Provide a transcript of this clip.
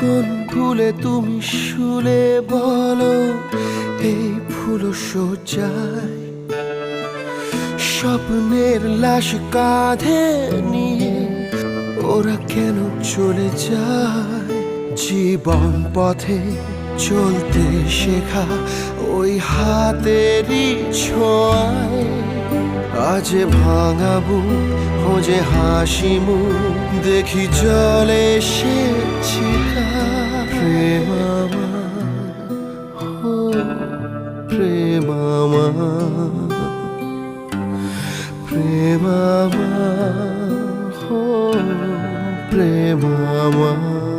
কোন ভুলে তুমি শুলে বলো এই ফুল সজ্জায় স্বপ্নের লাশ কাঁধে নিয়ে ওরা কেন চলে যায়? জীবন পথে চলতে শেখা ওই হাতেরই ছোঁয়ায় আজ ভাঙাবো খোঁজে হাসি মুখ দেখি জলে সে চিতা প্রেম আমার ও প্রেম আমার প্রেম আমার ও প্রেম আমার